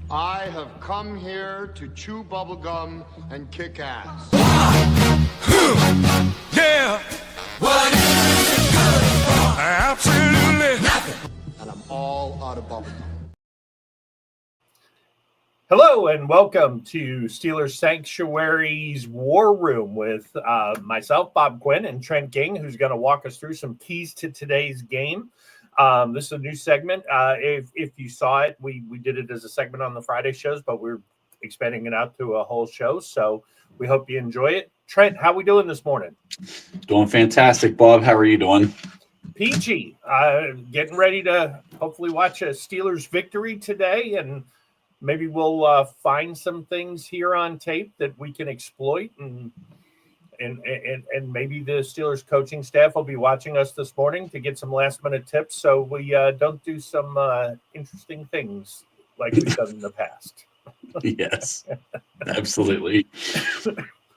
I have come here to chew bubblegum and kick ass. Yeah. What is it good for? Absolutely nothing. And I'm all out of bubblegum. Hello and welcome to Steelers Sanctuary's War Room with myself, Bob Quinn, and Trent King, who's going to walk us through some keys to today's game. This is a new segment. If you saw it, we did it as a segment on the Friday shows, but we're expanding it out to a whole show. So we hope you enjoy it. Trent, how we doing this morning? Doing fantastic, Bob. How are you doing? PG. Getting ready to hopefully watch a Steelers victory today, and maybe we'll find some things here on tape that we can exploit, and maybe the Steelers coaching staff will be watching us this morning to get some last-minute tips so we don't do some interesting things like we've done in the past. Yes, absolutely.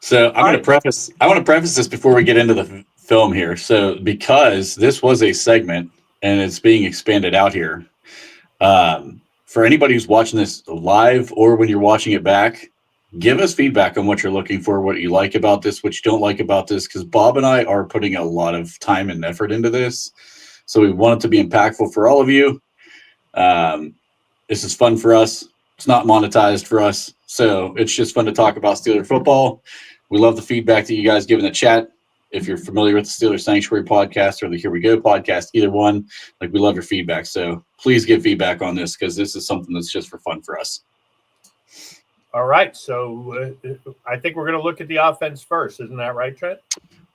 So I want to preface this before we get into the film here. So because this was a segment and it's being expanded out here, for anybody who's watching this live or when you're watching it back, give us feedback on what you're looking for, what you like about this, what you don't like about this, because Bob and I are putting a lot of time and effort into this. So we want it to be impactful for all of you. This is fun for us. It's not monetized for us. So it's just fun to talk about Steeler football. We love the feedback that you guys give in the chat. If you're familiar with the Steelers Sanctuary podcast or the Here We Go podcast, either one, we love your feedback. So please give feedback on this because this is something that's just for fun for us. All right. So I think we're going to look at the offense first. Isn't that right, Trent?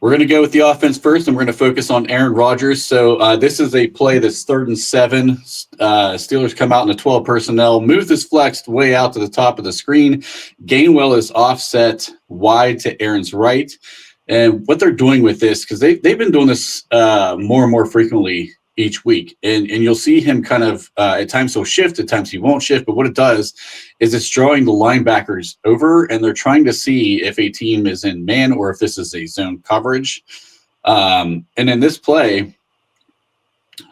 We're going to go with the offense first, and we're going to focus on Aaron Rodgers. So this is a play that's 3rd and 7. Steelers come out in the 12 personnel. Muth is flexed way out to the top of the screen. Gainwell is offset wide to Aaron's right. And what they're doing with this, because they've been doing this more and more frequently each week, and you'll see him kind of at times he'll shift, at times he won't shift, but what it does is it's drawing the linebackers over, and they're trying to see if a team is in man or if this is a zone coverage. And in this play,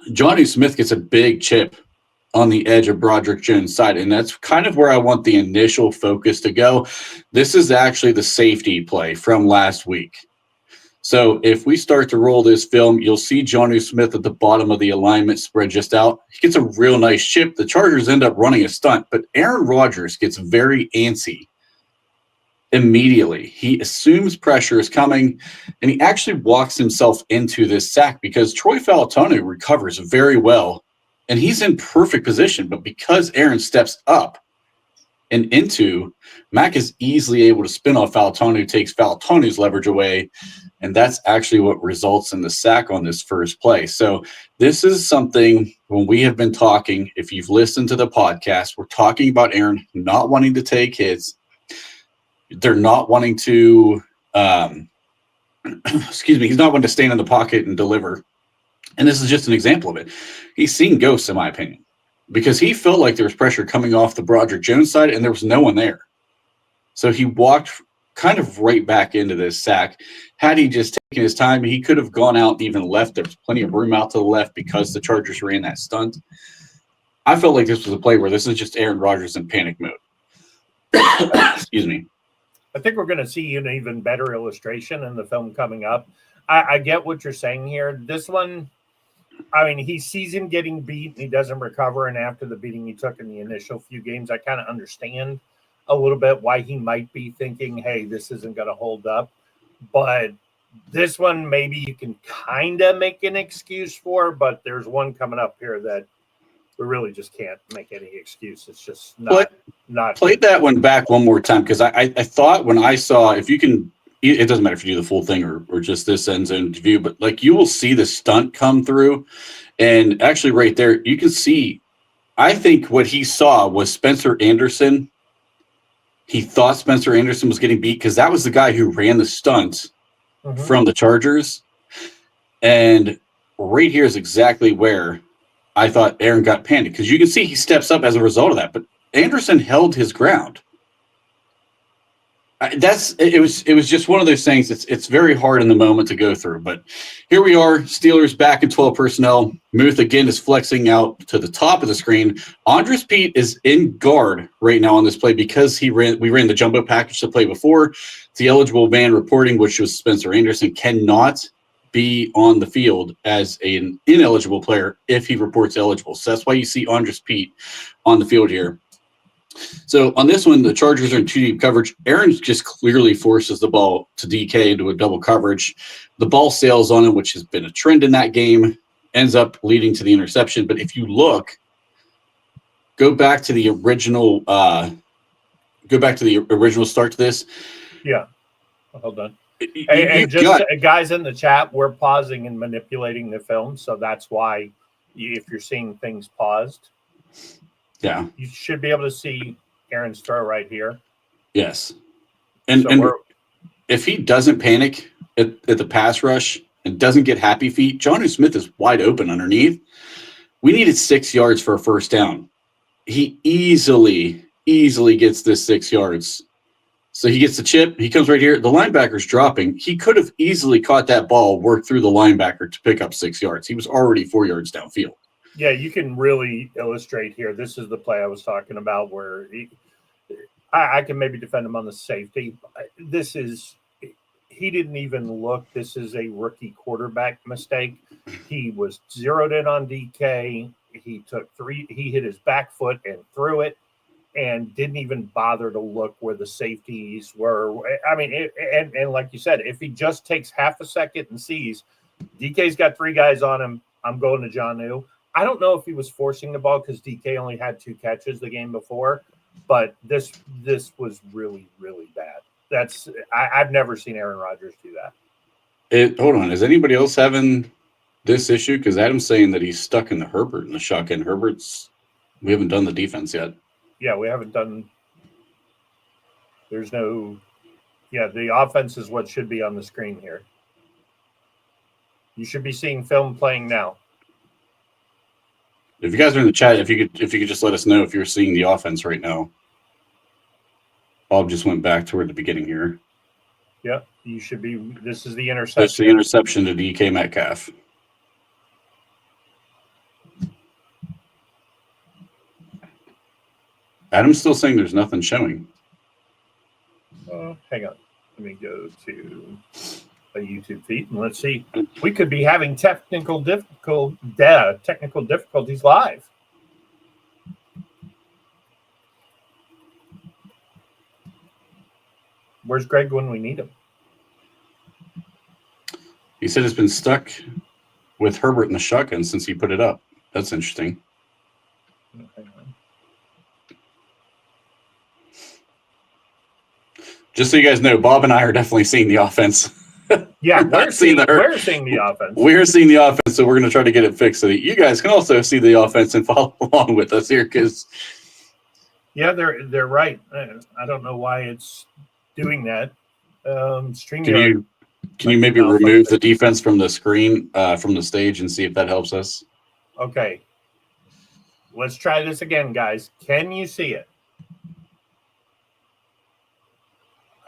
Jonnu Smith gets a big chip on the edge of Broderick Jones' side, and that's kind of where I want the initial focus to go. This is actually the safety play from last week. So if we start to roll this film, you'll see Jonnu Smith at the bottom of the alignment spread just out. He gets a real nice chip. The Chargers end up running a stunt, but Aaron Rodgers gets very antsy immediately. He assumes pressure is coming, and he actually walks himself into this sack because Troy Falatonu recovers very well, and he's in perfect position. But because Aaron steps up and into, Mac is easily able to spin off Falatonu, takes Falatonu's leverage away, and that's actually what results in the sack on this first play. So this is something when we have been talking, if you've listened to the podcast, we're talking about Aaron not wanting to take hits. They're not wanting to, he's not wanting to stand in the pocket and deliver. And this is just an example of it. He's seen ghosts, in my opinion, because he felt like there was pressure coming off the Broderick Jones side and there was no one there. So he walked kind of right back into this sack. Had he just taken his time, he could have gone out and even left. There was plenty of room out to the left because the Chargers ran that stunt. I felt like this was a play where this is just Aaron Rodgers in panic mode. Excuse me. I think we're going to see an even better illustration in the film coming up. I get what you're saying here. This one, I mean, he sees him getting beat, and he doesn't recover, and after the beating he took in the initial few games, I kind of understand a little bit why he might be thinking, hey, this isn't going to hold up. But this one, maybe you can kind of make an excuse for, but there's one coming up here that we really just can't make any excuse. It's just not Play that one back one more time, because I thought when I saw, if you can, it doesn't matter if you do the full thing or just this end zone view, but you will see the stunt come through. And actually right there, you can see, I think what he saw was Spencer Anderson. He thought Spencer Anderson was getting beat because that was the guy who ran the stunt from the Chargers. And right here is exactly where I thought Aaron got panicked, because you can see he steps up as a result of that. But Anderson held his ground. It was just one of those things. It's very hard in the moment to go through, but here we are. Steelers back in 12 personnel. Muth again is flexing out to the top of the screen. Andres Pete is in guard right now on this play because we ran the jumbo package to play before. The eligible man reporting, which was Spencer Anderson, cannot be on the field as an ineligible player if he reports eligible. So that's why you see Andres Pete on the field here. So on this one, the Chargers are in 2 deep coverage. Aaron just clearly forces the ball to DK into a double coverage. The ball sails on him, which has been a trend in that game, ends up leading to the interception. But if you look, go back to the original start to this. Yeah. Hold on. And just guys in the chat, we're pausing and manipulating the film. So that's why if you're seeing things paused, yeah, you should be able to see Aaron's throw right here. Yes. And if he doesn't panic at the pass rush and doesn't get happy feet, Jonnu Smith is wide open underneath. We needed 6 yards for a first down. He easily gets this 6 yards. So he gets the chip. He comes right here. The linebacker's dropping. He could have easily caught that ball, worked through the linebacker to pick up 6 yards. He was already 4 yards downfield. Yeah, you can really illustrate here. This is the play I was talking about where I can maybe defend him on the safety. He didn't even look. This is a rookie quarterback mistake. He was zeroed in on DK. He hit his back foot and threw it and didn't even bother to look where the safeties were. I mean, and like you said, if he just takes half a second and sees DK's got 3 guys on him, I'm going to Jonnu. I don't know if he was forcing the ball because DK only had 2 catches the game before, but this was really, really bad. I've never seen Aaron Rodgers do that. Hold on. Is anybody else having this issue? Because Adam's saying that he's stuck in the Herbert in the shotgun. We haven't done the defense yet. Yeah, we haven't done. The offense is what should be on the screen here. You should be seeing film playing now. If you guys are in the chat, if you could just let us know if you're seeing the offense right now. Bob just went back toward the beginning here. Yeah, you should be. This is the interception. That's the interception to DK Metcalf. Adam's still saying there's nothing showing. Hang on. Let me go to a YouTube feed and let's see. We could be having technical difficulties live. Where's Greg when we need him? He said it's been stuck with Herbert in the shotgun since he put it up. That's interesting. Hang on. Just so you guys know, Bob and I are definitely seeing the offense. Yeah, we're seeing the offense. We're seeing the offense, so we're going to try to get it fixed so that you guys can also see the offense and follow along with us here. Because yeah, they're right. I don't know why it's doing that. Can you maybe remove the defense from the screen, from the stage, and see if that helps us? Okay, let's try this again, guys. Can you see it?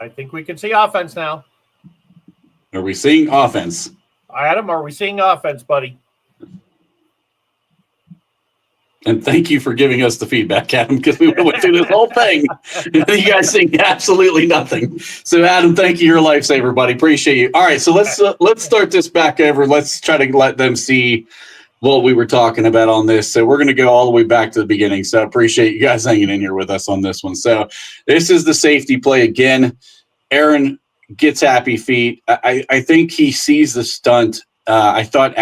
I think we can see offense now. Are we seeing offense? Adam, are we seeing offense, buddy? And thank you for giving us the feedback, Adam, because we went through this whole thing. And you guys seeing absolutely nothing. So, Adam, thank you. You're a lifesaver, buddy. Appreciate you. All right, so let's start this back over. Let's try to let them see what we were talking about on this. So we're going to go all the way back to the beginning. So I appreciate you guys hanging in here with us on this one. So this is the safety play again. Aaron gets happy feet. I think he sees the stunt. I thought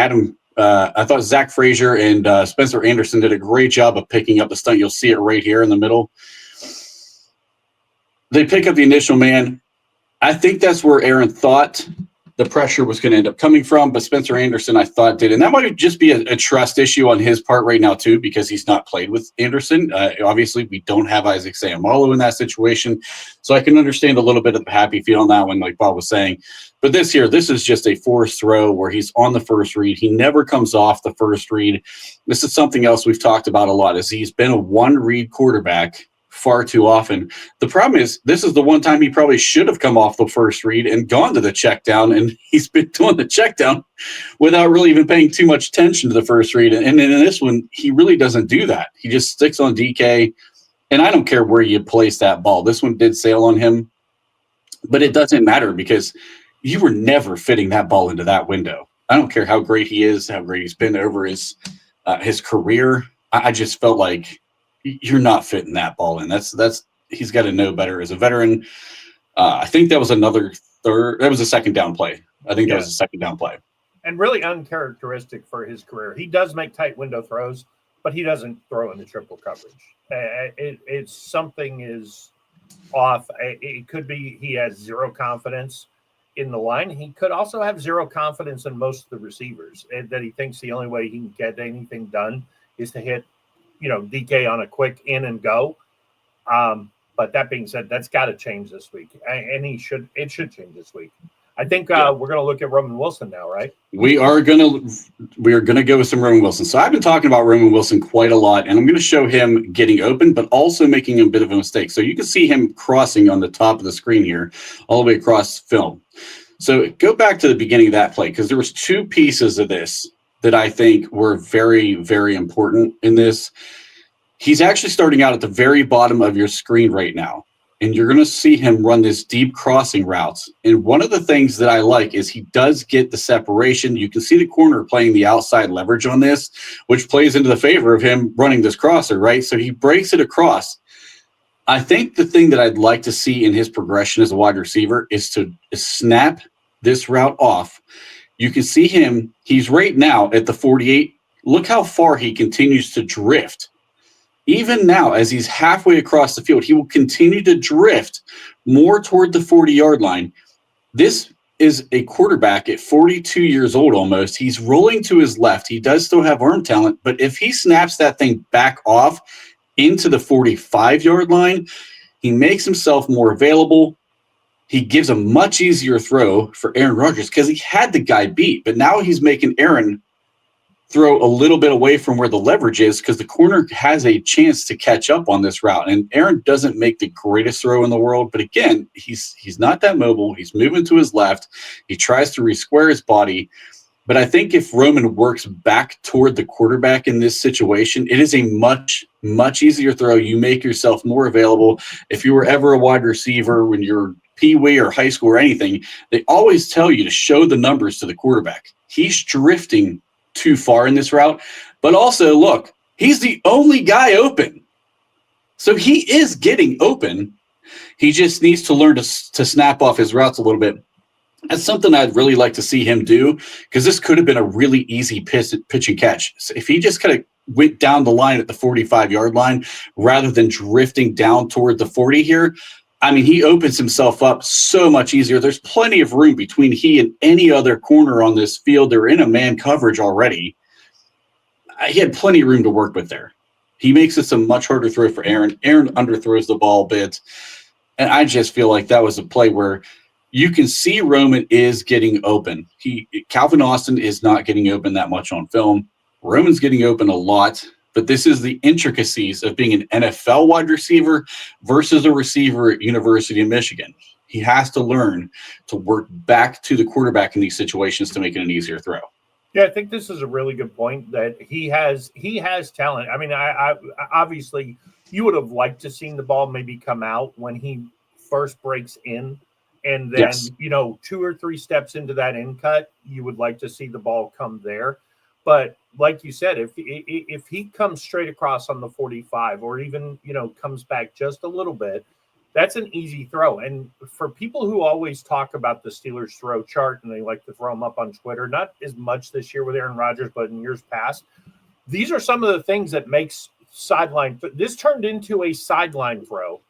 Zach Frazier and Spencer Anderson did a great job of picking up the stunt. You'll see it right here in the middle. They pick up the initial man. I think that's where Aaron thought the pressure was going to end up coming from, but Spencer Anderson, I thought, did. And that might just be a trust issue on his part right now, too, because he's not played with Anderson. Obviously, we don't have Isaac Seumalo in that situation. So I can understand a little bit of the happy feel on that one, like Bob was saying. But this is just a forced throw where he's on the first read. He never comes off the first read. This is something else we've talked about a lot, is he's been a one-read quarterback far too often. The problem is this is the one time he probably should have come off the first read and gone to the check down, and he's been doing the check down without really even paying too much attention to the first read. And in this one, he really doesn't do that. He just sticks on DK, and I don't care where you place that ball. This one did sail on him, but it doesn't matter because you were never fitting that ball into that window. I don't care how great he is, how great he's been over his career. I just felt like you're not fitting that ball in. That's he's got to know better as a veteran. I think that was that was a second down play. I think that was a second down play. And really uncharacteristic for his career. He does make tight window throws, but he doesn't throw into triple coverage. It's something is off. It could be he has zero confidence in the line. He could also have zero confidence in most of the receivers, and that he thinks the only way he can get anything done is to hit, DK on a quick in and go. But that being said, that's got to change this week, and it should change this week. I think we're going to look at Roman Wilson now, right? We are gonna go with some Roman Wilson. So I've been talking about Roman Wilson quite a lot, and I'm going to show him getting open, but also making a bit of a mistake. So you can see him crossing on the top of the screen here, all the way across film. So go back to the beginning of that play, because there was two pieces of this that I think were very, very important in this. He's actually starting out at the very bottom of your screen right now, and you're going to see him run this deep crossing routes. And one of the things that I like is he does get the separation. You can see the corner playing the outside leverage on this, which plays into the favor of him running this crosser, right? So he breaks it across. I think the thing that I'd like to see in his progression as a wide receiver is to snap this route off. You can see him, he's right now at the 48. Look how far he continues to drift. Even now, as he's halfway across the field, he will continue to drift more toward the 40-yard line. This is a quarterback at 42 years old almost. He's rolling to his left. He does still have arm talent, but if he snaps that thing back off into the 45-yard line, he makes himself more available. He gives a much easier throw for Aaron Rodgers because he had the guy beat, but now he's making Aaron throw a little bit away from where the leverage is because the corner has a chance to catch up on this route. And Aaron doesn't make the greatest throw in the world, but again, he's not that mobile. He's moving to his left. He tries to re-square his body. But I think if Roman works back toward the quarterback in this situation, it is a much, much easier throw. You make yourself more available. If you were ever a wide receiver when you're Pee-wee or high school or anything, they always tell you to show the numbers to the quarterback. He's drifting too far in this route, but also look, he's the only guy open. So he is getting open. He just needs to learn to snap off his routes a little bit. That's something I'd really like to see him do, because this could have been a really easy pitch and catch. So if he just kind of went down the line at the 45-yard line rather than drifting down toward the 40 here, I mean, he opens himself up so much easier. There's plenty of room between he and any other corner on this field. They're in a man coverage already. He had plenty of room to work with there. He makes this a much harder throw for Aaron. Aaron underthrows the ball a bit. And I just feel like that was a play where you can see Roman is getting open. Calvin Austin is not getting open that much on film. Roman's getting open a lot. But this is the intricacies of being an NFL wide receiver versus a receiver at University of Michigan. He has to learn to work back to the quarterback in these situations to make it an easier throw. Yeah, I think this is a really good point that he has talent. I mean, I obviously you would have liked to seen the ball maybe come out when he first breaks in, and then Yes. 2 or 3 steps into that in cut, you would like to see the ball come there. But like you said, if he comes straight across on the 45 or even, comes back just a little bit, that's an easy throw. And for people who always talk about the Steelers throw chart and they like to throw them up on Twitter, not as much this year with Aaron Rodgers, but in years past, these are some of the things that makes sideline. This turned into a sideline throw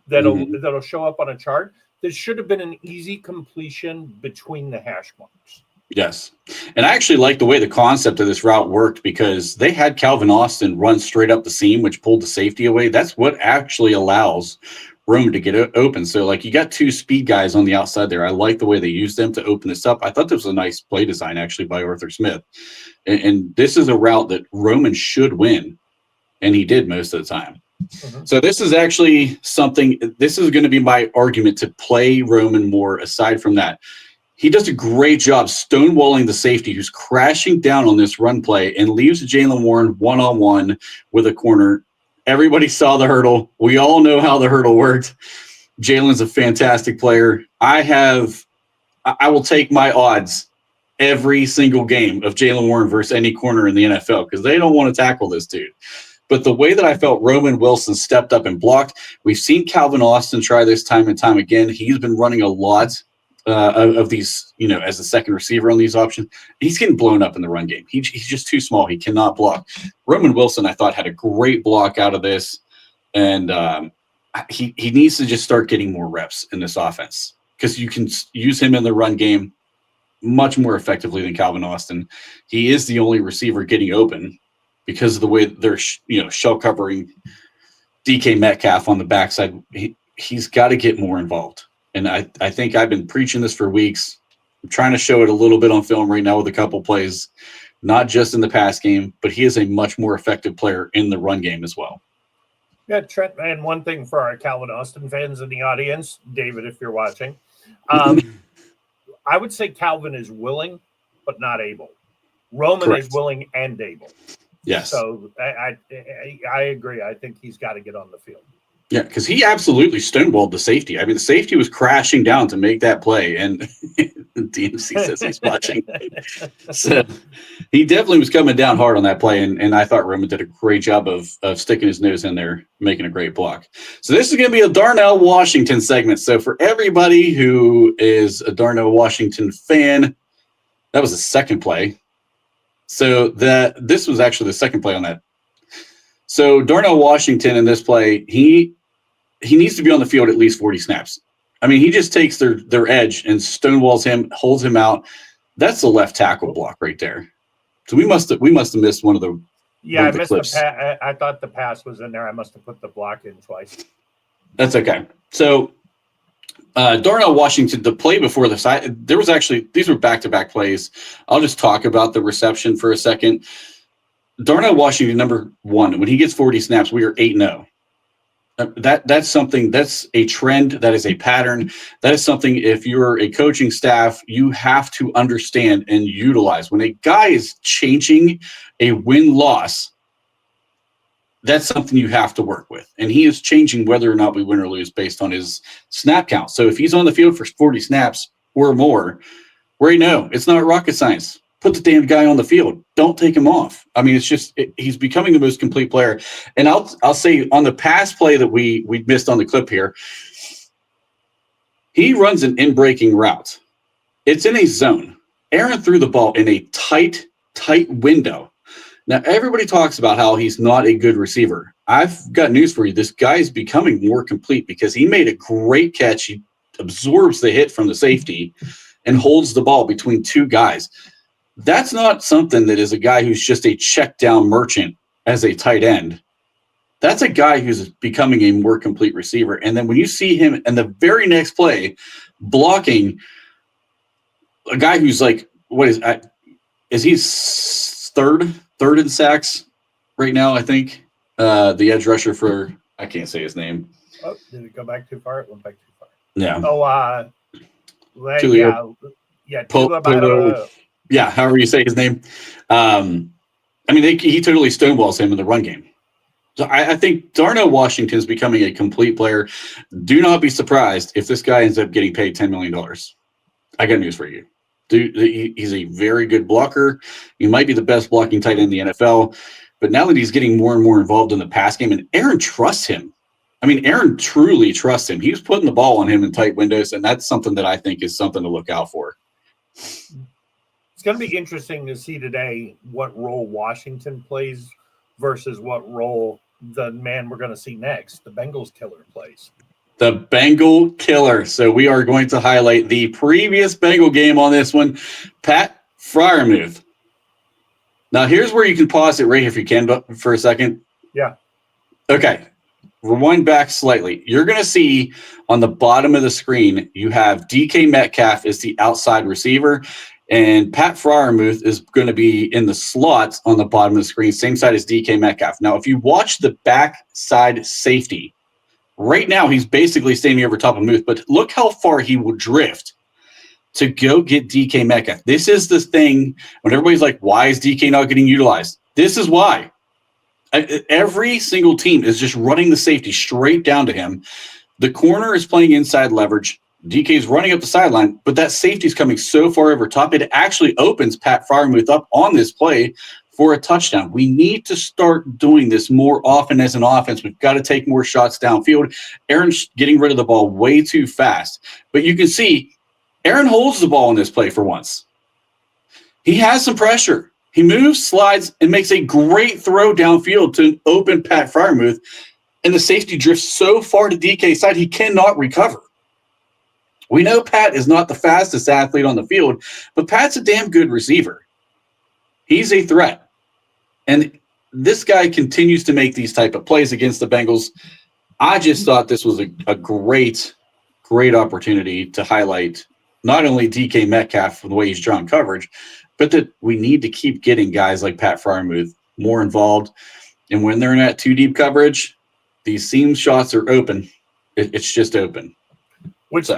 that'll show up on a chart. This should have been an easy completion between the hash marks. Yes. And I actually like the way the concept of this route worked because they had Calvin Austin run straight up the seam, which pulled the safety away. That's what actually allows Roman to get open. So, you got 2 speed guys on the outside there. I like the way they used them to open this up. I thought this was a nice play design, actually, by Arthur Smith. And this is a route that Roman should win, and he did most of the time. So this is actually something, this is going to be my argument to play Roman more. Aside from that, he does a great job stonewalling the safety who's crashing down on this run play and leaves Jalen Warren one-on-one with a corner. Everybody saw the hurdle. We all know how the hurdle worked. Jalen's a fantastic player. I will take my odds every single game of Jalen Warren versus any corner in the NFL because they don't want to tackle this dude. But the way that I felt Roman Wilson stepped up and blocked, we've seen Calvin Austin try this time and time again. He's been running a lot of these, as a second receiver on these options. He's getting blown up in the run game. He's just too small. He cannot block. Roman Wilson, I thought, had a great block out of this. And he needs to just start getting more reps in this offense because you can use him in the run game much more effectively than Calvin Austin. He is the only receiver getting open because of the way they're, shell covering DK Metcalf on the backside. He's got to get more involved. And I think I've been preaching this for weeks. I'm trying to show it a little bit on film right now with a couple plays, not just in the pass game, but he is a much more effective player in the run game as well. Yeah, Trent, and one thing for our Calvin Austin fans in the audience, David, if you're watching, I would say Calvin is willing, but not able. Roman Correct. is willing and able. Yes. So I agree. I think he's got to get on the field. Yeah, because he absolutely stonewalled the safety. I mean, the safety was crashing down to make that play, and DMC says he's watching. So he definitely was coming down hard on that play, and I thought Roman did a great job of sticking his nose in there, making a great block. So this is going to be a Darnell Washington segment. So for everybody who is a Darnell Washington fan, that was the second play. So this was actually the second play on that. So Darnell Washington in this play, he needs to be on the field at least 40 snaps. I mean, he just takes their edge and stonewalls him, holds him out. That's the left tackle block right there. So we must have missed one of the Yeah, I the missed clips. the I thought the pass was in there. I must have put the block in twice. That's okay. So Darnell Washington, the play before the side, there was actually, these were back-to-back plays. I'll just talk about the reception for a second. Darnell Washington, number one, when he gets 40 snaps, we are 8-0. That's something, that's a trend, that is a pattern. That is something, if you're a coaching staff, you have to understand and utilize. When a guy is changing a win-loss, that's something you have to work with. And he is changing whether or not we win or lose based on his snap count. So if he's on the field for 40 snaps or more, we know it's not rocket science. Put the damn guy on the field. Don't take him off. I mean, it's just he's becoming the most complete player. And I'll say on the pass play that we missed on the clip here, he runs an in-breaking route. It's in a zone. Aaron threw the ball in a tight window. Now, everybody talks about how he's not a good receiver. I've got news for you. This guy is becoming more complete because he made a great catch. He absorbs the hit from the safety and holds the ball between two guys. That's not something that is a guy who's just a check down merchant as a tight end. That's a guy who's becoming a more complete receiver. And then when you see him in the very next play blocking a guy who's like, is he third in sacks right now, I think. The edge rusher for, I can't say his name. Oh, did it go back too far? It went back too far. Yeah. Oh, Yeah, however you say his name. I mean, he totally stonewalls him in the run game. So I think Darnell Washington is becoming a complete player. Do not be surprised if this guy ends up getting paid $10 million. I got news for you. Dude, he's a very good blocker. He might be the best blocking tight end in the NFL. But now that he's getting more and more involved in the pass game, and Aaron trusts him. I mean, Aaron truly trusts him. He's putting the ball on him in tight windows, and that's something that I think is something to look out for. It's going to be interesting to see today what role Washington plays versus what role the man we're going to see next, the Bengals killer, plays. The Bengal killer. So we are going to highlight the previous Bengal game on this one, Pat Freiermuth. Now, here's where you can pause it right here if you can for a second. Yeah. Okay. Rewind back slightly. You're going to see on the bottom of the screen, you have DK Metcalf as the outside receiver. And Pat Fryermuth is going to be in the slots on the bottom of the screen, same side as DK Metcalf. Now, if you watch the backside safety, right now he's basically standing over top of Muth, but look how far he will drift to go get DK Metcalf. This is the thing when everybody's like, why is DK not getting utilized? This is why. Every single team is just running the safety straight down to him. The corner is playing inside leverage. DK is running up the sideline, but that safety is coming so far over top, it actually opens Pat Fryermuth up on this play for a touchdown. We need to start doing this more often as an offense. We've got to take more shots downfield. Aaron's getting rid of the ball way too fast. But you can see Aaron holds the ball in this play for once. He has some pressure. He moves, slides, and makes a great throw downfield to open Pat Fryermuth, and the safety drifts so far to DK's side he cannot recover. We know Pat is not the fastest athlete on the field, but Pat's a damn good receiver. He's a threat. And this guy continues to make these type of plays against the Bengals. I just thought this was a great, great opportunity to highlight not only DK Metcalf for the way he's drawn coverage, but that we need to keep getting guys like Pat Fryermuth more involved. And when they're in that two deep coverage, these seam shots are open. It's just open. Which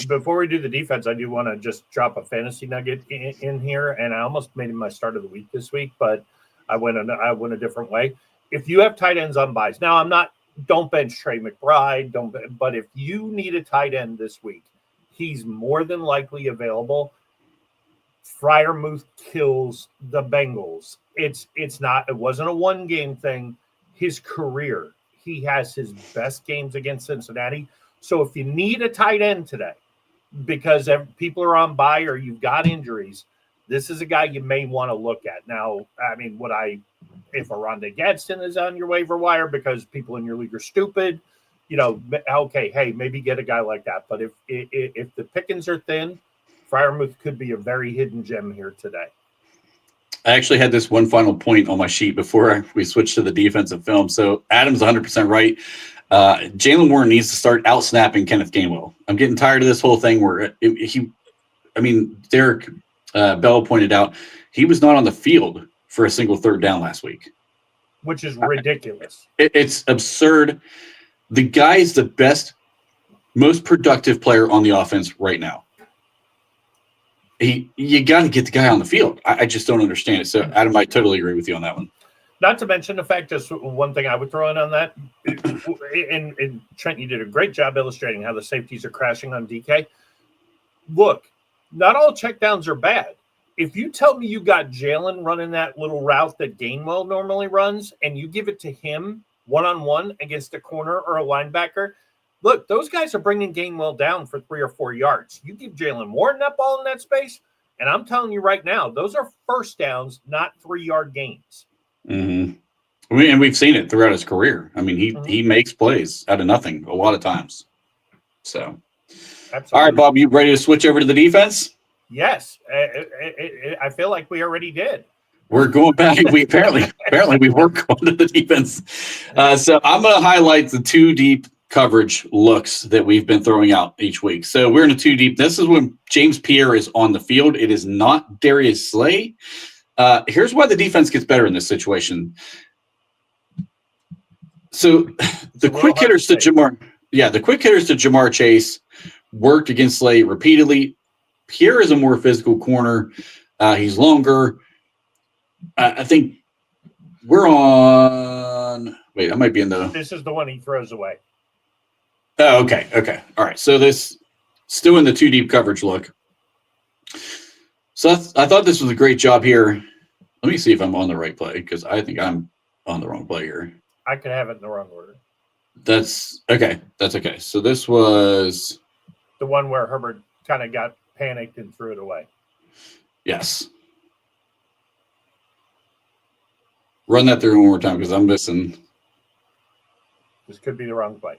before we do the defense, I do want to just drop a fantasy nugget in here, and I almost made it my start of the week this week, but I went a different way. If you have tight ends on buys, now don't bench Trey McBride, but if you need a tight end this week, he's more than likely available. Fryermuth kills the Bengals. It wasn't a one game thing. His career, he has his best games against Cincinnati. So if you need a tight end today because people are on bye or you've got injuries, this is a guy you may want to look at. Now, I mean, if Aranda Gadsden is on your waiver wire because people in your league are stupid, okay, hey, maybe get a guy like that. But if the pickings are thin, Fryermuth could be a very hidden gem here today. I actually had this one final point on my sheet before we switched to the defensive film. So Adam's 100% right. Jalen Warren needs to start out-snapping Kenneth Gainwell. I'm getting tired of this whole thing where Derek Bell pointed out he was not on the field for a single third down last week. Which is ridiculous. It's absurd. The guy is the best, most productive player on the offense right now. You got to get the guy on the field. I just don't understand it. So, Adam, I totally agree with you on that one. Not to mention the fact, just one thing I would throw in on that, and Trent, you did a great job illustrating how the safeties are crashing on DK. Look, not all checkdowns are bad. If you tell me you got Jalen running that little route that Gainwell normally runs, and you give it to him one-on-one against a corner or a linebacker, look, those guys are bringing Gainwell down for 3 or 4 yards. You give Jalen Warren that ball in that space, and I'm telling you right now, those are first downs, not 3-yard gains. Mm-hmm. And we've seen it throughout his career. I mean, he makes plays out of nothing a lot of times. So, absolutely. All right, Bob, you ready to switch over to the defense? Yes, I feel like we already did. We're going back. We apparently we were going to the defense. So I'm going to highlight the two deep coverage looks that we've been throwing out each week. So we're in a two deep. This is when James Pierre is on the field. It is not Darius Slay. Here's why the defense gets better in this situation. So the quick hitters to Jamar Chase worked against Slay repeatedly. Pierre is a more physical corner. He's longer. I think we're on. Wait, I might be in the. This is the one he throws away. Oh, okay. Okay. All right. So this still in the two deep coverage look. So I thought this was a great job here. Let me see if I'm on the right play because I think I'm on the wrong play here. I could have it in the wrong order. That's okay. That's okay. So this was the one where Herbert kind of got panicked and threw it away. Yes. Run that through one more time because I'm missing. This could be the wrong play.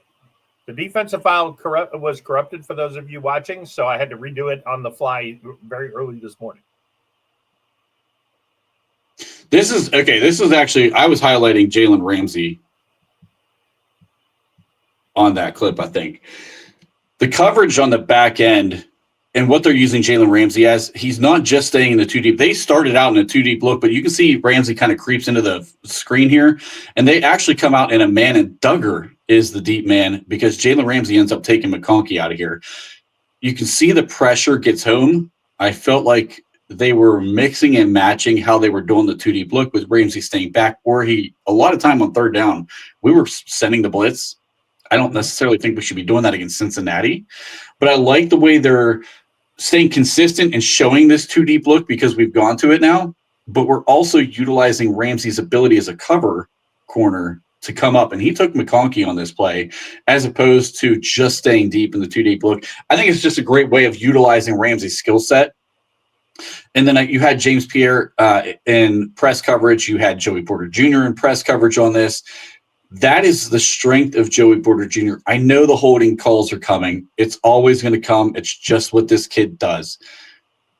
The defensive file was corrupted for those of you watching, so I had to redo it on the fly very early this morning. This is okay. This is actually, I was highlighting Jalen Ramsey on that clip, I think. The coverage on the back end and what they're using Jalen Ramsey as, he's not just staying in the 2 deep. They started out in a 2 deep look, but you can see Ramsey kind of creeps into the screen here, and they actually come out in a man, and Duggar is the deep man because Jalen Ramsey ends up taking McConkey out of here. You can see the pressure gets home. I felt like they were mixing and matching how they were doing the 2 deep look with Ramsey staying back, or a lot of time on third down, we were sending the blitz. I don't necessarily think we should be doing that against Cincinnati, but I like the way they're staying consistent and showing this 2 deep look because we've gone to it now, but we're also utilizing Ramsey's ability as a cover corner to come up. And he took McConkey on this play as opposed to just staying deep in the 2 deep look. I think it's just a great way of utilizing Ramsey's skill set. And then you had James Pierre in press coverage. You had Joey Porter Jr. in press coverage on this. That is the strength of Joey Porter Jr. I know the holding calls are coming. It's always going to come. It's just what this kid does.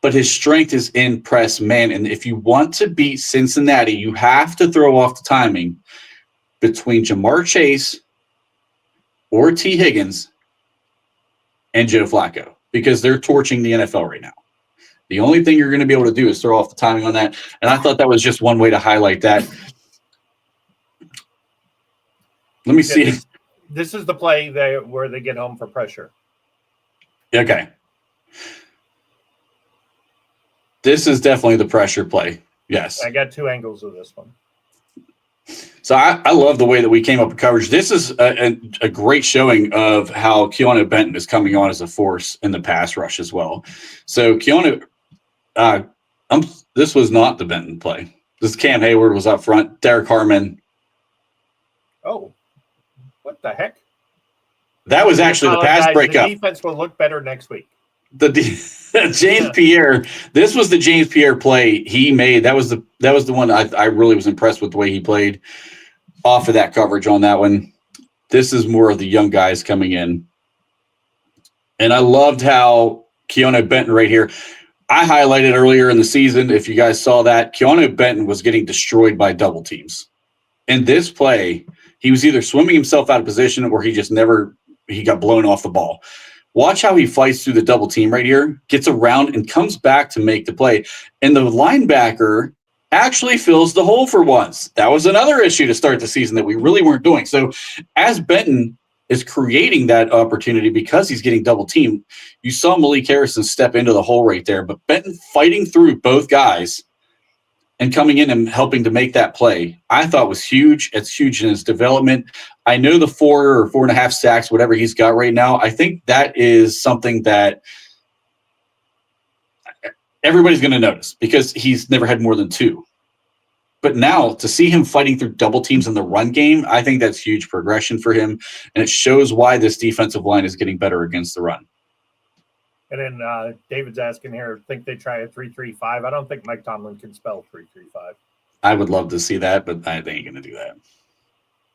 But his strength is in press man. And if you want to beat Cincinnati, you have to throw off the timing between Jamar Chase or T. Higgins and Joe Flacco because they're torching the NFL right now. The only thing you're going to be able to do is throw off the timing on that. And I thought that was just one way to highlight that. Let me see. This is the play where they get home for pressure. Okay. This is definitely the pressure play. Yes. I got 2 angles of this one. So I love the way that we came up with coverage. This is a great showing of how Keanu Benton is coming on as a force in the pass rush as well. So Keanu, this was not the Benton play. This Cam Hayward was up front. Derek Harmon. Oh. What the heck? That was actually the pass breakup. The defense will look better next week. Pierre. This was the James Pierre play he made. That was the one I really was impressed with the way he played off of that coverage on that one. This is more of the young guys coming in. And I loved how Keanu Benton right here. I highlighted earlier in the season, if you guys saw that, Keanu Benton was getting destroyed by double teams. In this play, he was either swimming himself out of position or he got blown off the ball. Watch how he fights through the double team right here, gets around and comes back to make the play. And the linebacker actually fills the hole for once. That was another issue to start the season that we really weren't doing. So as Benton is creating that opportunity because he's getting double teamed, you saw Malik Harrison step into the hole right there, but Benton fighting through both guys and coming in and helping to make that play, I thought was huge. It's huge in his development. I know the 4 or 4.5 sacks, whatever he's got right now, I think that is something that everybody's going to notice because he's never had more than 2. But now to see him fighting through double teams in the run game, I think that's huge progression for him. And it shows why this defensive line is getting better against the run. And then David's asking here, think they try a 3-3-5? I don't think Mike Tomlin can spell 3-3-5. I would love to see that, but they ain't going to do that.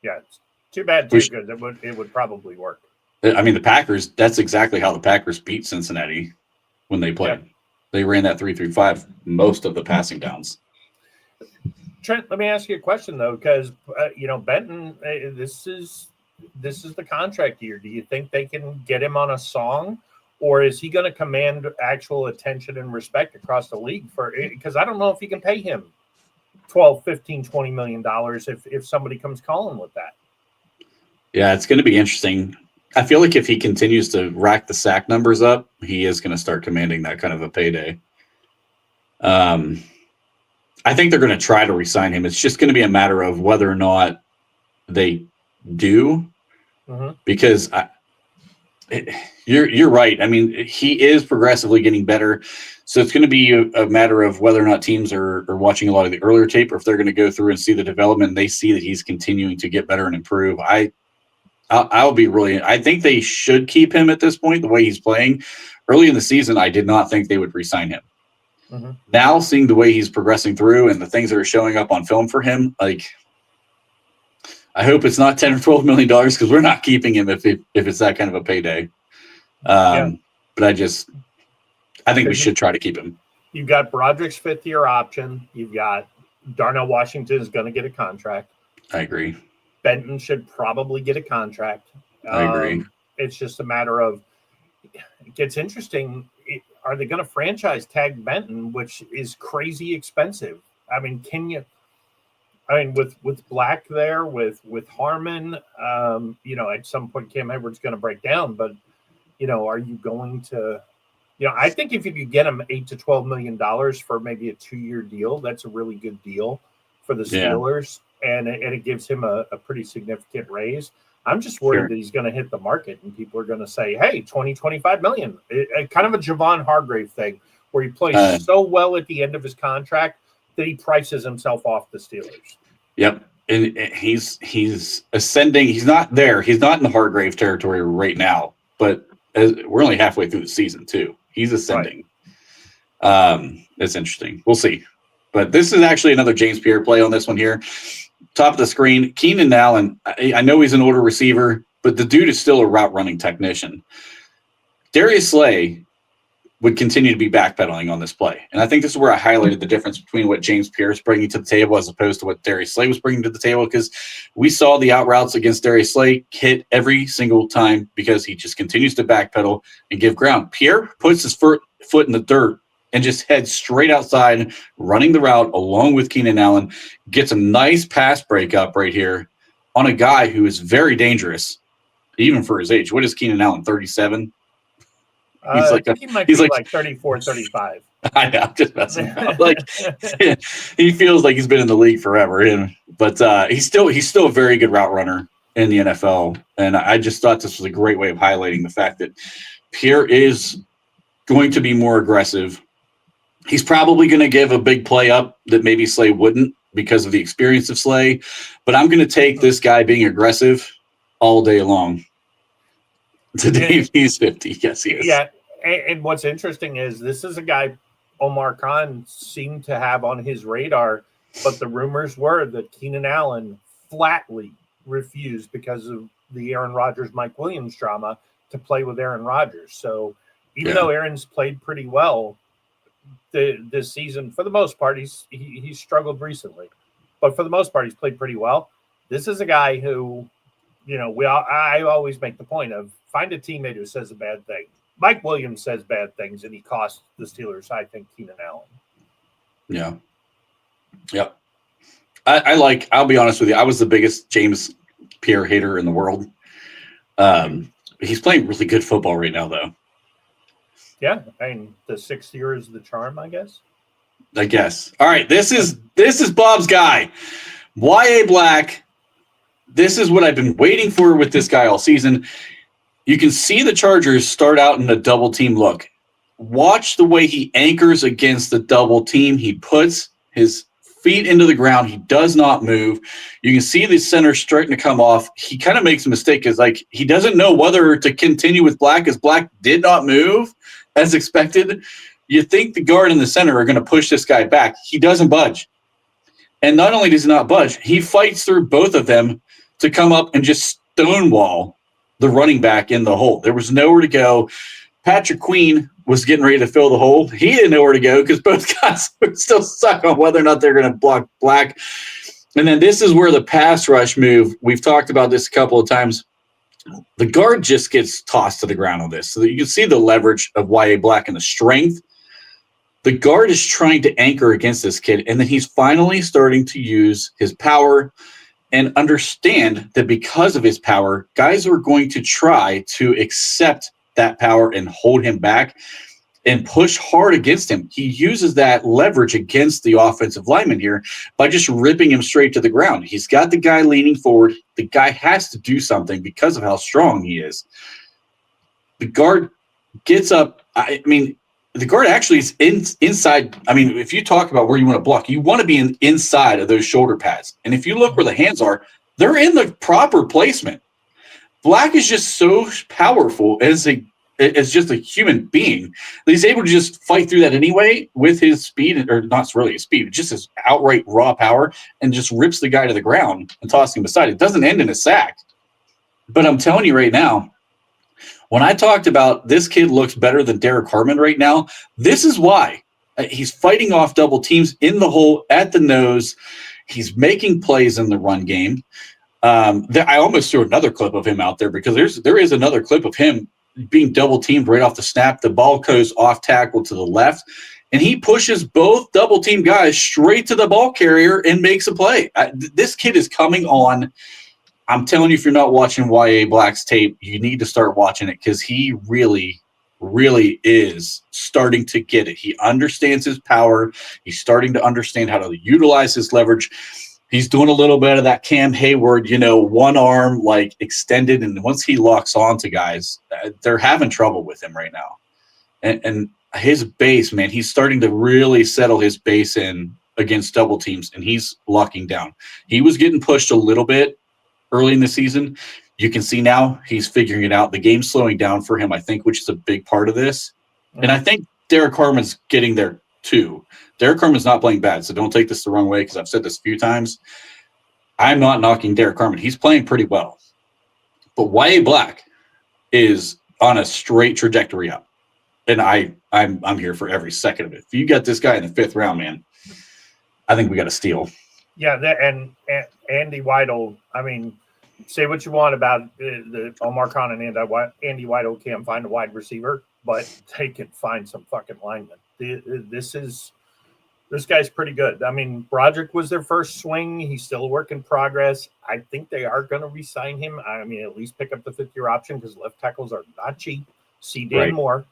Yeah, it's too bad, too good. It would probably work. I mean, the Packers, that's exactly how the Packers beat Cincinnati when they played. Yeah. They ran that 3-3-5 most of the passing downs. Trent, let me ask you a question, though, because, Benton, this is the contract year. Do you think they can get him on a song? Or is he going to command actual attention and respect across the league because I don't know if you can pay him $12, $15, $20 million if somebody comes calling with that. Yeah, it's going to be interesting. I feel like if he continues to rack the sack numbers up, he is going to start commanding that kind of a payday. I think they're going to try to re-sign him. It's just going to be a matter of whether or not they do, because you're right. I mean, he is progressively getting better. So it's going to be a matter of whether or not teams are watching a lot of the earlier tape, or if they're going to go through and see the development and they see that he's continuing to get better and improve. I'll be really – I think they should keep him at this point, the way he's playing. Early in the season, I did not think they would re-sign him. Now, seeing the way he's progressing through and the things that are showing up on film for him, like – I hope it's not $10 or $12 million because we're not keeping him if it's that kind of a payday. But I think we should try to keep him. You've got Broderick's 5th-year option. You've got Darnell Washington is going to get a contract. I agree. Benton should probably get a contract. I agree. It's just a matter of it gets interesting. are they going to franchise tag Benton, which is crazy expensive? I mean, with Black there, with Harmon, at some point Cam Edwards going to break down, but are you going to, I think if you could get him $8 to $12 million for maybe a 2-year deal, that's a really good deal for the Steelers, and it gives him a pretty significant raise. I'm just worried that he's going to hit the market and people are going to say, hey, 25 million. Kind of a Javon Hargrave thing where he plays so well at the end of his contract that he prices himself off the Steelers. Yep. And he's ascending. He's not there. He's not in the Hargrave territory right now, but we're only halfway through the season too. He's ascending. Right. It's interesting. We'll see. But this is actually another James Pierre play on this one here. Top of the screen, Keenan Allen. I know he's an older receiver, but the dude is still a route running technician. Darius Slay would continue to be backpedaling on this play. And I think this is where I highlighted the difference between what James Pierre is bringing to the table as opposed to what Darius Slay was bringing to the table, because we saw the out routes against Darius Slay hit every single time because he just continues to backpedal and give ground. Pierre puts his foot in the dirt and just heads straight outside, running the route along with Keenan Allen, gets a nice pass breakup right here on a guy who is very dangerous, even for his age. What is Keenan Allen, 37? He might be like 34, 35. I know, I'm just messing up. He feels like he's been in the league forever. But he's still a very good route runner in the NFL. And I just thought this was a great way of highlighting the fact that Pierre is going to be more aggressive. He's probably going to give a big play up that maybe Slay wouldn't because of the experience of Slay. But I'm going to take this guy being aggressive all day long. Today he's 50. Yes, he is. Yeah, and what's interesting is this is a guy Omar Khan seemed to have on his radar, but the rumors were that Keenan Allen flatly refused because of the Aaron Rodgers, Mike Williams drama to play with Aaron Rodgers. So even though Aaron's played pretty well this season, for the most part, he's struggled recently, but for the most part, he's played pretty well. This is a guy who, I always make the point of find a teammate who says a bad thing. Mike Williams says bad things, and he cost the Steelers, I think, Keenan Allen. Yeah. Yep. I'll be honest with you, I was the biggest James Pierre hater in the world. He's playing really good football right now, though. Yeah, I mean, the 6th year is the charm, I guess. All right, this is Bob's guy, Y.A. Black. This is what I've been waiting for with this guy all season. You can see the Chargers start out in a double team look. Watch the way he anchors against the double team. He puts his feet into the ground. He does not move. You can see the center starting to come off. He kind of makes a mistake because he doesn't know whether to continue with Black, as Black did not move as expected. You think the guard and the center are going to push this guy back. He doesn't budge. And not only does he not budge, he fights through both of them to come up and just stonewall the running back in the hole. There was nowhere to go. Patrick Queen was getting ready to fill the hole. He didn't know where to go because both guys were still stuck on whether or not they're going to block Black. And then this is where the pass rush move, we've talked about this a couple of times. The guard just gets tossed to the ground on this. So that you can see the leverage of Y.A. Black and the strength. The guard is trying to anchor against this kid, and then he's finally starting to use his power and understand that because of his power, guys are going to try to accept that power and hold him back and push hard against him. He uses that leverage against the offensive lineman here by just ripping him straight to the ground. He's got the guy leaning forward. The guy has to do something because of how strong he is. The guard gets up. The guard actually is inside. If you talk about where you want to block, you want to be inside of those shoulder pads. And if you look where the hands are, they're in the proper placement. Black is just so powerful as just a human being that he's able to just fight through that anyway with his speed, or not really his speed, just his outright raw power, and just rips the guy to the ground and tosses him aside. It doesn't end in a sack. But I'm telling you right now, when I talked about this kid looks better than Derek Harmon right now, this is why. He's fighting off double teams in the hole at the nose. He's making plays in the run game. I almost threw another clip of him out there because there is another clip of him being double teamed right off the snap. The ball goes off tackle to the left, and he pushes both double team guys straight to the ball carrier and makes a play. This kid is coming on. I'm telling you, if you're not watching YA Black's tape, you need to start watching it because he really, really is starting to get it. He understands his power. He's starting to understand how to utilize his leverage. He's doing a little bit of that Cam Hayward, one arm like extended. And once he locks on to guys, they're having trouble with him right now. And his base, man, he's starting to really settle his base in against double teams, and he's locking down. He was getting pushed a little bit early in the season. You can see now he's figuring it out. The game's slowing down for him, I think, which is a big part of this. And I think Derek Harmon's getting there too. Derek Harmon's not playing bad, so don't take this the wrong way because I've said this a few times. I'm not knocking Derek Harmon. He's playing pretty well. But YA Black is on a straight trajectory up. And I'm here for every second of it. If you got this guy in the 5th round, man, I think we got a steal. Yeah, and Andy Weidel, I mean, say what you want about the Omar Khan and Andy Weidel can't find a wide receiver, but they can find some fucking linemen. This guy's pretty good. I mean, Broderick was their first swing. He's still a work in progress. I think they are going to re-sign him. I mean, at least pick up the 5th-year option because left tackles are not cheap. See Dan Moore.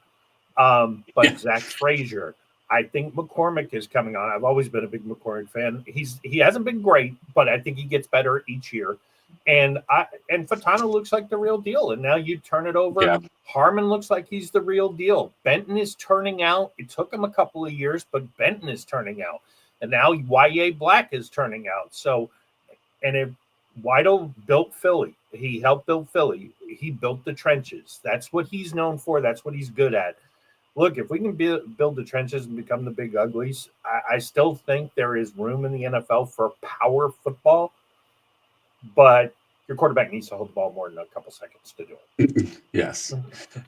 But Zach Frazier. I think McCormick is coming on. I've always been a big McCormick fan. He hasn't been great, but I think he gets better each year. And Fatano looks like the real deal. And now you turn it over. Yeah. Harmon looks like he's the real deal. Benton is turning out. It took him a couple of years, but Benton is turning out. And now YA Black is turning out. So, and if Weidel built Philly, he helped build Philly. He built the trenches. That's what he's known for. That's what he's good at. Look, if we can build the trenches and become the big uglies, I still think there is room in the NFL for power football, but your quarterback needs to hold the ball more than a couple seconds to do it. Yes.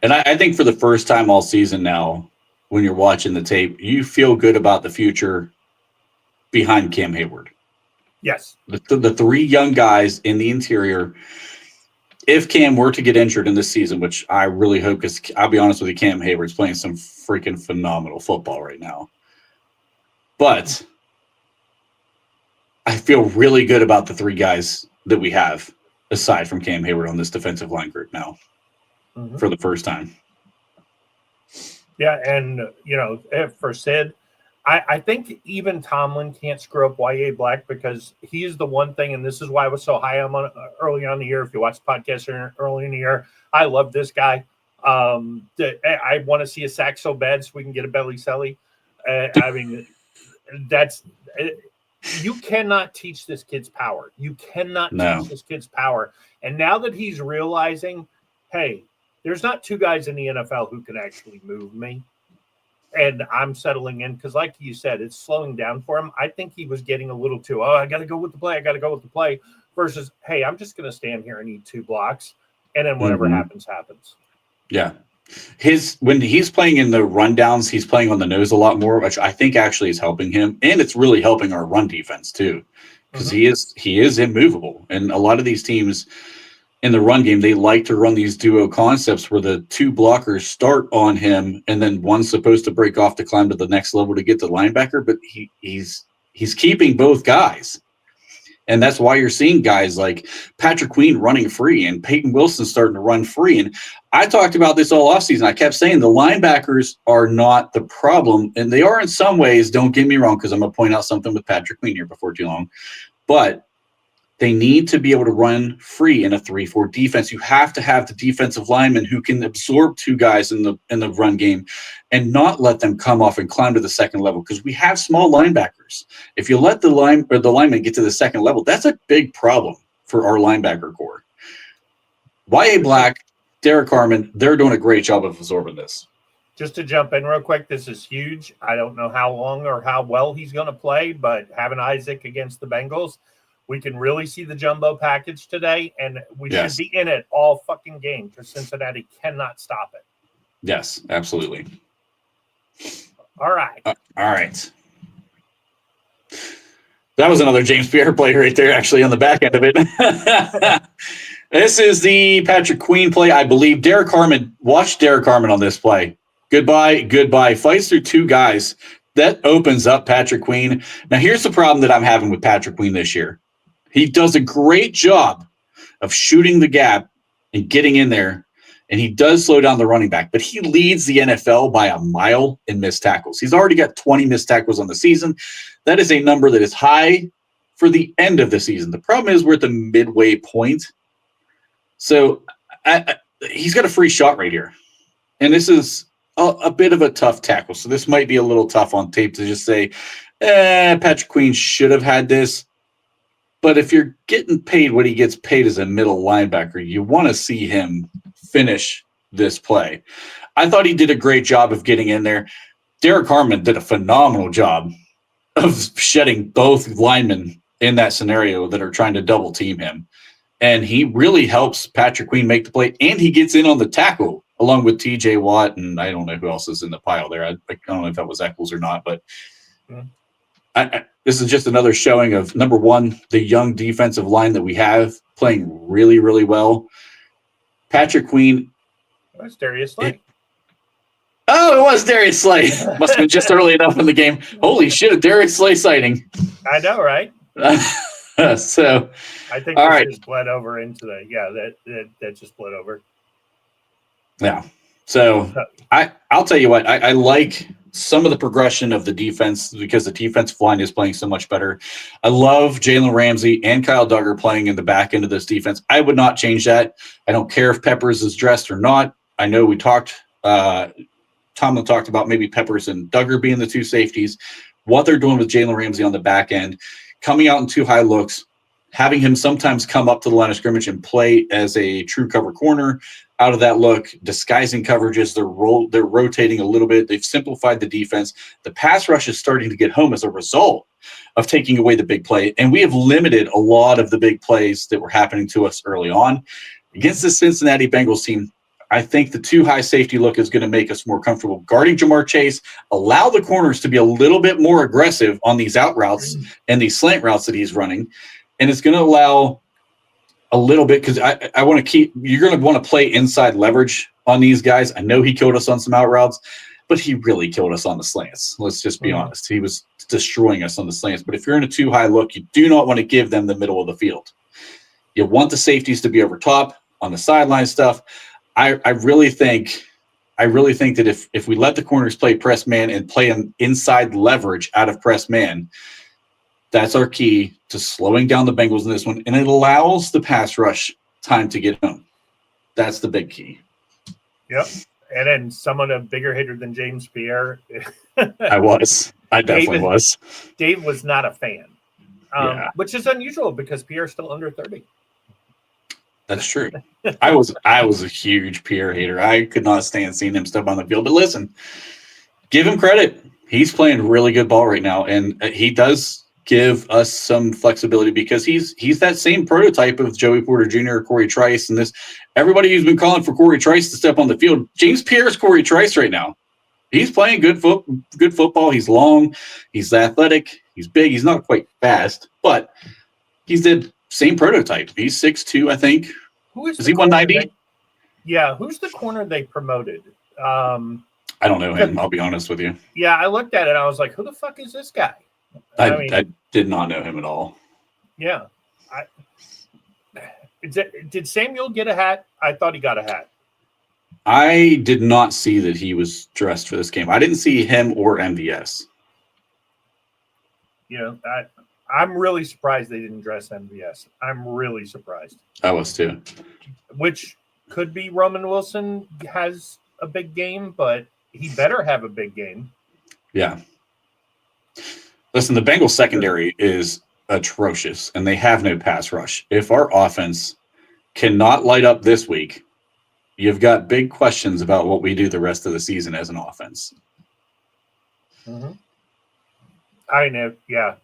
And I think for the first time all season now, when you're watching the tape, you feel good about the future behind Cam Hayward. Yes. The 3 young guys in the interior. If Cam were to get injured in this season, which I really hope, because I'll be honest with you, Cam Hayward's playing some freaking phenomenal football right now. But I feel really good about the 3 guys that we have, aside from Cam Hayward, on this defensive line group now for the first time. Yeah, and, for Sid, I think even Tomlin can't screw up YA Black because he is the one thing, and this is why I was so high on early on in the year. If you watch the podcast early in the year, I love this guy. I want to see a sack so bad so we can get a belly celly. I mean, you cannot teach this kid's power. You cannot teach this kid's power. And now that he's realizing, hey, there's not 2 guys in the NFL who can actually move me. And I'm settling in because, like you said, it's slowing down for him. I think he was getting a little too, I got to go with the play. Versus, hey, I'm just going to stand here and eat 2 blocks. And then whatever happens, happens. Yeah. When he's playing in the rundowns, he's playing on the nose a lot more, which I think actually is helping him. And it's really helping our run defense too, because he is immovable. And a lot of these teams in the run game, they like to run these duo concepts where the 2 blockers start on him and then one's supposed to break off to climb to the next level to get the linebacker, but he's keeping both guys. And that's why you're seeing guys like Patrick Queen running free and Peyton Wilson starting to run free. And I talked about this all offseason. I kept saying the linebackers are not the problem, and they are in some ways, don't get me wrong, because I'm going to point out something with Patrick Queen here before too long. But they need to be able to run free in a 3-4 defense. You have to have the defensive lineman who can absorb 2 guys in the run game and not let them come off and climb to the second level, because we have small linebackers. If you let the lineman get to the second level, that's a big problem for our linebacker core. YA Black, Derek Harmon, they're doing a great job of absorbing this. Just to jump in real quick, this is huge. I don't know how long or how well he's going to play, but having Isaac against the Bengals, we can really see the jumbo package today, and we should be in it all fucking game because Cincinnati cannot stop it. Yes, absolutely. All right. All right. That was another James Pierre play right there, actually, on the back end of it. This is the Patrick Queen play, I believe. Derek Harmon, watch Derek Harmon on this play. Goodbye. Fights through two guys. That opens up Patrick Queen. Now, here's the problem that I'm having with Patrick Queen this year. He does a great job of shooting the gap and getting in there, and he does slow down the running back, but he leads the NFL by a mile in missed tackles. He's already got 20 missed tackles on the season. That is a number that is high for the end of the season. The problem is we're at the midway point. So he's got a free shot right here. And this is a bit of a tough tackle. So this might be a little tough on tape to just say, Patrick Queen should have had this. But if you're getting paid what he gets paid as a middle linebacker, you want to see him finish this play. I thought he did a great job of getting in there. Derek Harmon did a phenomenal job of shedding both linemen in that scenario that are trying to double team him. And he really helps Patrick Queen make the play, and he gets in on the tackle along with TJ Watt, and I don't know who else is in the pile there. I don't know if that was Eccles or not, but this is just another showing of, number one, the young defensive line that we have playing really, really well. Patrick Queen. That's Darius Slay. Oh, it was Darius Slay. Must have been just early enough in the game. Holy shit, a Darius Slay sighting. I know, right? So, I think all this right. just bled over into that just bled over. Yeah. So I'll tell you what, I like some of the progression of the defense because the defensive line is playing so much better. I love Jalen Ramsey and Kyle Duggar playing in the back end of this defense. I would not change that. I don't care if Peppers is dressed or not. I know we talked, Tomlin talked about maybe Peppers and Duggar being the two safeties. What they're doing with Jalen Ramsey on the back end, coming out in two high looks, having him sometimes come up to the line of scrimmage and play as a true cover corner out of that look, disguising coverages. They're rotating a little bit. They've simplified the defense. The pass rush is starting to get home as a result of taking away the big play. And we have limited a lot of the big plays that were happening to us early on. Against the Cincinnati Bengals team, I think the two high safety look is going to make us more comfortable guarding Jamar Chase, allow the corners to be a little bit more aggressive on these out routes and these slant routes that he's running. And it's going to allow a little bit, because I want to keep, you're going to want to play inside leverage on these guys. I know he killed us on some out routes, but he really killed us on the slants. Let's just be honest. He was destroying us on the slants. But if you're in a too high look, you do not want to give them the middle of the field. You want the safeties to be over top on the sideline stuff. I really think that if we let the corners play press man and play an inside leverage out of press man, that's our key to slowing down the Bengals in this one, and it allows the pass rush time to get home. That's the big key. Yep. And then someone a bigger hitter than James Pierre. I definitely was. Dave was not a fan, which is unusual because Pierre's still under 30. That's true. I was a huge Pierre hater. I could not stand seeing him step on the field. But listen, give him credit. He's playing really good ball right now, and he does give us some flexibility because he's that same prototype of Joey Porter Jr. or Corey Trice, and everybody who's been calling for Corey Trice to step on the field. James Pierre's Corey Trice right now. He's playing good football. He's long. He's athletic. He's big. He's not quite fast, but he's the same prototype. He's 6'2", I think. Is he 190? Yeah. Who's the corner they promoted? I don't know him. I'll be honest with you. Yeah, I looked at it. And I was like, who the fuck is this guy? I did not know him at all. Yeah. Did Samuel get a hat? I thought he got a hat. I did not see that he was dressed for this game. I didn't see him or MVS. You know, I'm really surprised they didn't dress MVS. I'm really surprised. I was too. Which could be Roman Wilson has a big game, but he better have a big game. Yeah. Listen, the Bengals secondary is atrocious, and they have no pass rush. If our offense cannot light up this week, you've got big questions about what we do the rest of the season as an offense. Mm-hmm. I know. Yeah.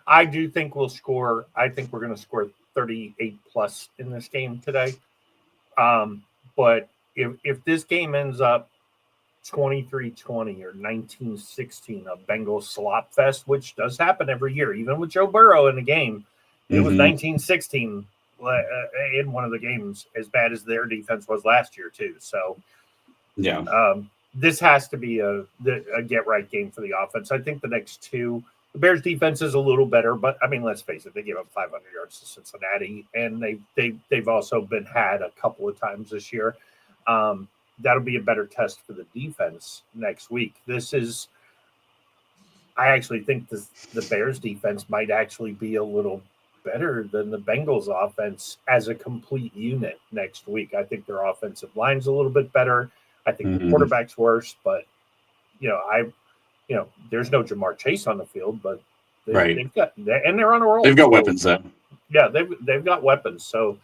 I do think we'll score. I think we're going to score 38 plus in this game today. But if this game ends up 23-20 or 19-16, a Bengals slop fest, which does happen every year, even with Joe Burrow in the game, it was 19-16 in one of the games, as bad as their defense was last year too. So Yeah. This has to be a get right game for the offense. I think the next two, the Bears defense is a little better, but I mean, let's face it, they gave up 500 yards to Cincinnati, and they've also been had a couple of times this year. That'll be a better test for the defense next week. I actually think the Bears defense might actually be a little better than the Bengals offense as a complete unit next week. I think their offensive line's a little bit better. I think the quarterback's worse, but there's no Jamar Chase on the field, but they've got, and they're on a roll. They've got weapons though. Yeah, they've got weapons. So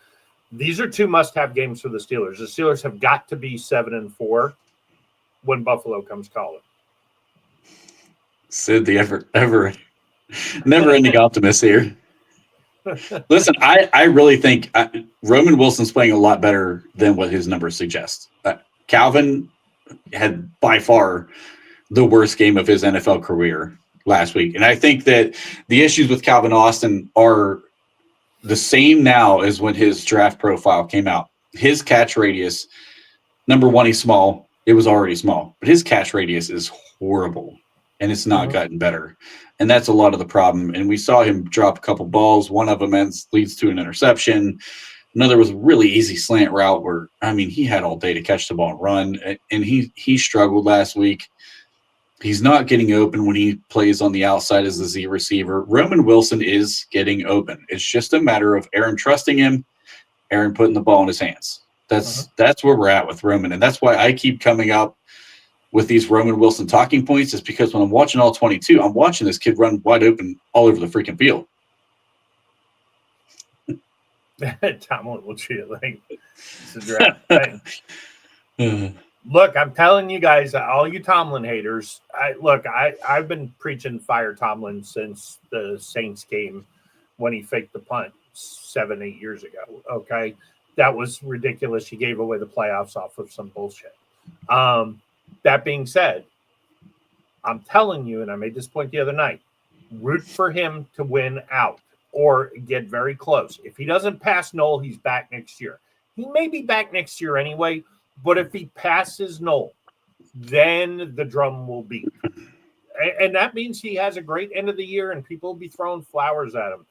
these are two must-have games for the Steelers. The Steelers have got to be 7-4 when Buffalo comes calling. Sid, the ever never-ending optimist here. Listen, I really think Roman Wilson's playing a lot better than what his numbers suggest. Calvin had by far the worst game of his NFL career last week. And I think that the issues with Calvin Austin are the same now as when his draft profile came out. His catch radius, number one, he's small. It was already small. But his catch radius is horrible, and it's not gotten better. And that's a lot of the problem. And we saw him drop a couple balls. One of them leads to an interception. Another was a really easy slant route where, I mean, he had all day to catch the ball and run. And he struggled last week. He's not getting open when he plays on the outside as the Z receiver. Roman Wilson is getting open. It's just a matter of Aaron trusting him, Aaron putting the ball in his hands. That's where we're at with Roman. And that's why I keep coming up with these Roman Wilson talking points, is because when I'm watching all 22, I'm watching this kid run wide open all over the freaking field. Tomlin will treat it like it's a draft thing. Look, I'm telling you guys, all you Tomlin haters, I've been preaching fire Tomlin since the Saints game when he faked the punt 7-8 years ago. Okay. That was ridiculous. He gave away the playoffs off of some bullshit. That being said, I'm telling you, and I made this point the other night, root for him to win out or get very close. If he doesn't pass Noel, he's back next year. He may be back next year anyway, but if he passes Noel, then the drum will beat. And that means he has a great end of the year and people will be throwing flowers at him.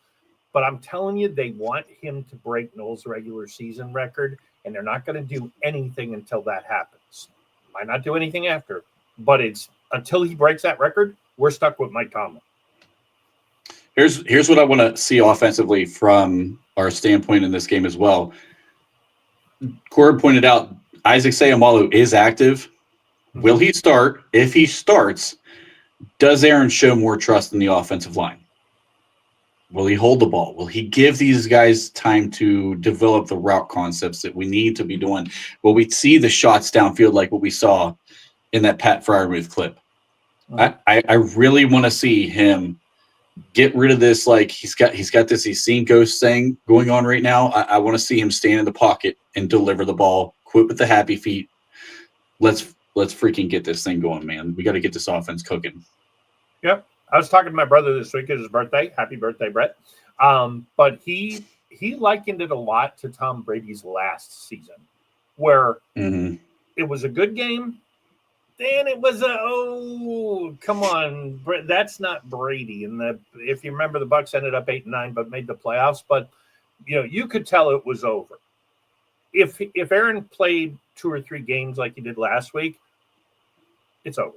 But I'm telling you, they want him to break Noel's regular season record, and they're not going to do anything until that happens. Might not do anything after, but it's until he breaks that record, we're stuck with Mike Tomlin. Here's what I want to see offensively from our standpoint in this game as well. Cord pointed out Isaac Seumalo is active. Will he start? If he starts, does Aaron show more trust in the offensive line? Will he hold the ball? Will he give these guys time to develop the route concepts that we need to be doing? Will we see the shots downfield like what we saw in that Pat Freiermuth clip? I really want to see him get rid of this. Like he's got this he's seen ghost thing going on right now. I want to see him stand in the pocket and deliver the ball. Quit with the happy feet. Let's freaking get this thing going, man. We got to get this offense cooking. Yep. I was talking to my brother this week. It was his birthday. Happy birthday, Brett. But he likened it a lot to Tom Brady's last season, where it was a good game. Then it was come on, that's not Brady. And if you remember, the Bucs ended up 8-9, but made the playoffs. But you could tell it was over. If Aaron played 2 or 3 games like he did last week, it's over.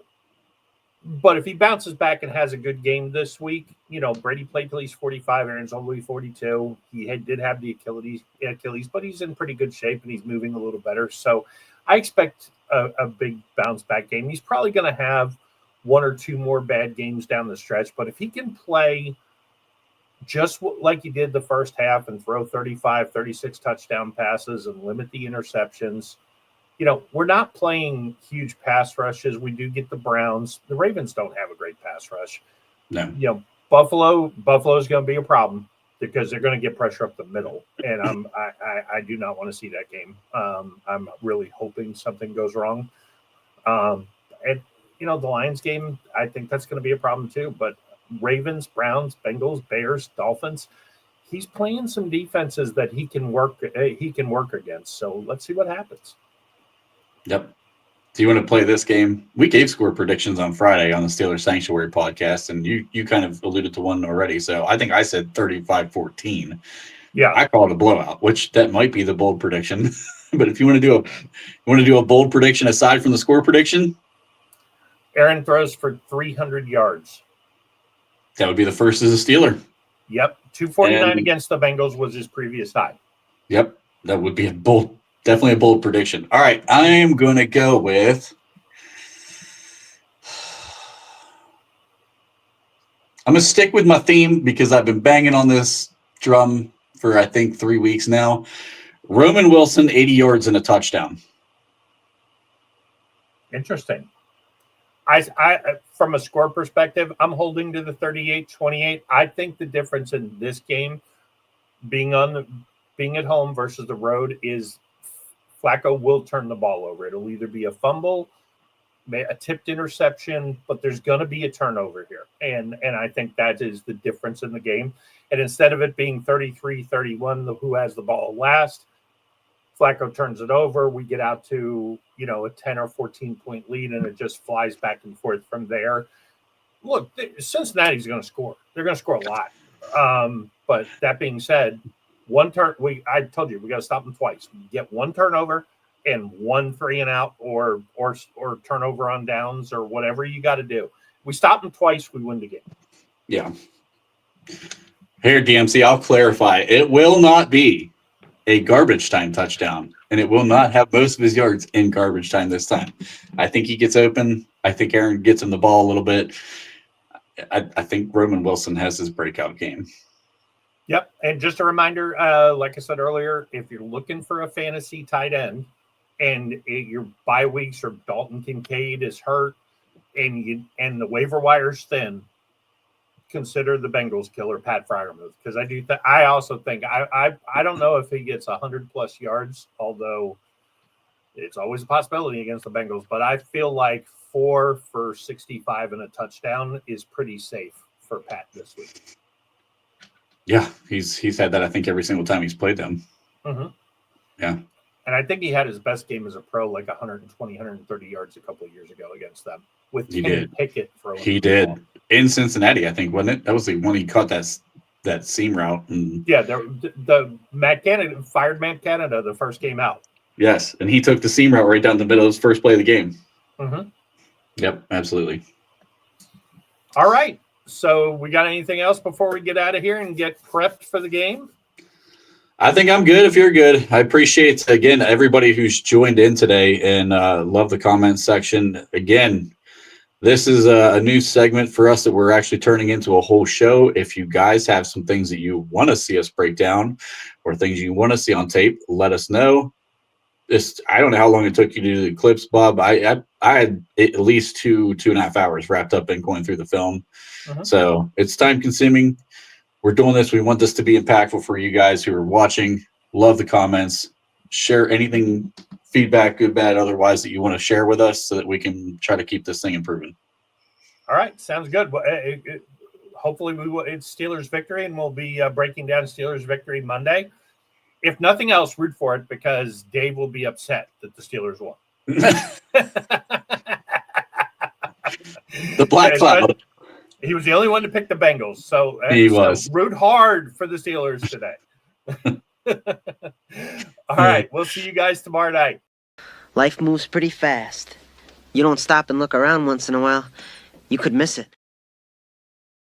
But if he bounces back and has a good game this week, Brady played till he's 45. Aaron's only 42. He did have the Achilles, but he's in pretty good shape and he's moving a little better. So I expect a big bounce back game. He's probably going to have 1 or 2 more bad games down the stretch. But if he can play just like he did the first half and throw 35, 36 touchdown passes and limit the interceptions, we're not playing huge pass rushes. We do get the Browns. The Ravens don't have a great pass rush. No. Buffalo's going to be a problem because they're going to get pressure up the middle. And I do not want to see that game. I'm really hoping something goes wrong. And the Lions game, I think that's going to be a problem too. But Ravens, Browns, Bengals, Bears, Dolphins, he's playing some defenses that he can work against. So let's see what happens. Yep. Do you want to play this game? We gave score predictions on Friday on the Steelers Sanctuary podcast, and you kind of alluded to one already. So I think I said 35-14. Yeah. I called a blowout, which that might be the bold prediction. But if you want to do a bold prediction aside from the score prediction, Aaron throws for 300 yards. that would be the first as a Steeler. Yep. 249 And- against the Bengals was his previous high. Yep. That would be definitely a bold prediction. All right. I am going to go with. I'm going to stick with my theme because I've been banging on this drum for, I think, 3 weeks now. Roman Wilson, 80 yards and a touchdown. Interesting. I from a score perspective, I'm holding to the 38-28. I think the difference in this game being at home versus the road is Flacco will turn the ball over. It'll either be a fumble, a tipped interception, but there's going to be a turnover here. And I think that is the difference in the game. And instead of it being 33-31, who has the ball last, Flacco turns it over. We get out to, a 10 or 14 point lead, and it just flies back and forth from there. Look, Cincinnati's going to score. They're going to score a lot. But that being said, I told you, we got to stop them twice. Get one turnover and one 3-and-out or turnover on downs or whatever you got to do. We stop them twice, we win the game. Yeah. Here, DMC, I'll clarify. It will not be a garbage time touchdown, and it will not have most of his yards in garbage time this time. I think he gets open. I think Aaron gets him the ball a little bit. I think Roman Wilson has his breakout game. Yep. And just a reminder, like I said earlier, if you're looking for a fantasy tight end and your bye weeks or Dalton Kincaid is hurt and the waiver wire's thin, consider the Bengals killer Pat Freiermuth, because I also think I don't know if he gets 100+ yards, although it's always a possibility against the Bengals, but I feel like 4 for 65 and a touchdown is pretty safe for Pat this week. Yeah, he's had that, I think, every single time he's played them. Mm-hmm. Yeah. And I think he had his best game as a pro, like 120, 130 yards a couple of years ago against them with Kenny Pickett throwing. He did. In Cincinnati, I think, wasn't it? That was the one he caught that seam route. And yeah, the Matt Canada fired Matt Canada the first game out. Yes, and he took the seam route right down the middle of his first play of the game. Mm-hmm. Yep, absolutely. All right. So we got anything else before we get out of here and get prepped for the game? I think I'm good if you're good. I appreciate, again, everybody who's joined in today and love the comment section. Again, this is a new segment for us that we're actually turning into a whole show. If you guys have some things that you want to see us break down or things you want to see on tape, let us know. I don't know how long it took you to do the clips, Bob. I had at least 2.5 hours wrapped up in going through the film. Mm-hmm. So it's time consuming. We're doing this. We want this to be impactful for you guys who are watching. Love the comments. Share anything, feedback, good, bad, otherwise, that you want to share with us so that we can try to keep this thing improving. All right. Sounds good. Well, hopefully it's Steelers victory, and we'll be breaking down Steelers victory Monday. If nothing else, root for it, because Dave will be upset that the Steelers won. The Black Cloud. He was the only one to pick the Bengals. So He was. Root hard for the Steelers today. All right. We'll see you guys tomorrow night. Life moves pretty fast. You don't stop and look around once in a while, you could miss it.